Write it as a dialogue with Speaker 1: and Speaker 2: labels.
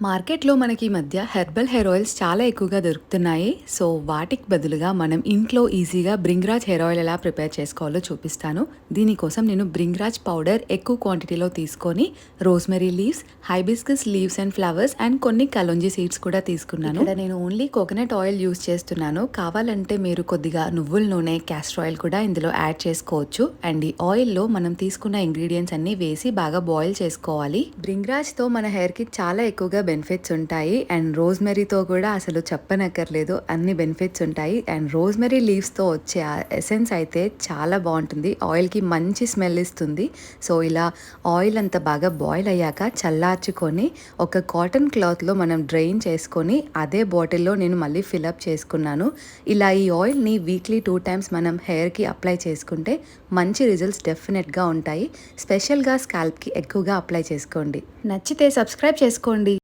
Speaker 1: మార్కెట్లో మనకి ఈ మధ్య హెర్బల్ హెయిర్ ఆయిల్స్ చాలా ఎక్కువగా దొరుకుతున్నాయి. సో, వాటికి బదులుగా మనం ఇంట్లో ఈజీగా బ్రింగ్రాజ్ హెయిర్ ఆయిల్ ఎలా ప్రిపేర్ చేసుకోవాలో చూపిస్తాను. దీనికోసం నేను బ్రింగ్రాజ్ పౌడర్ ఎక్కువ క్వాంటిటీలో తీసుకొని, rosemary leaves, hibiscus leaves and flowers and కొన్ని కలోంజీ సీడ్స్ కూడా తీసుకున్నాను. ఇక్కడ నేను ఓన్లీ కోకోనట్ ఆయిల్ యూస్ చేస్తున్నాను. కావాలంటే మీరు కొద్దిగా నువ్వుల నూనె, క్యాస్టర్ ఆయిల్ కూడా ఇందులో యాడ్ చేసుకోవచ్చు. అండ్ ఈ ఆయిల్లో మనం తీసుకున్న ఇంగ్రీడియంట్స్ అన్ని వేసి బాగా బాయిల్ చేసుకోవాలి. బ్రింగ్రాజ్తో మన హెయిర్కి చాలా ఎక్కువగా బెనిఫిట్స్ ఉంటాయి. అండ్ రోజ్మెరీతో కూడా అసలు చెప్పనక్కర్లేదు, అన్ని బెనిఫిట్స్ ఉంటాయి. అండ్ రోజ్మెరీ లీవ్స్తో వచ్చే ఎసెన్స్ అయితే చాలా బాగుంటుంది, ఆయిల్కి మంచి స్మెల్ ఇస్తుంది. సో ఇలా ఆయిల్ అంతా బాగా బాయిల్ అయ్యాక చల్లార్చుకొని ఒక కాటన్ క్లాత్లో మనం డ్రైన్ చేసుకొని అదే బాటిల్లో నేను మళ్ళీ ఫిల్అప్ చేసుకున్నాను. ఇలా ఈ ఆయిల్ని వీక్లీ 2 times మనం హెయిర్కి అప్లై చేసుకుంటే మంచి రిజల్ట్స్ డెఫినెట్గా ఉంటాయి. స్పెషల్గా స్కాల్ప్కి ఎక్కువగా అప్లై చేసుకోండి. నచ్చితే సబ్స్క్రైబ్ చేసుకోండి.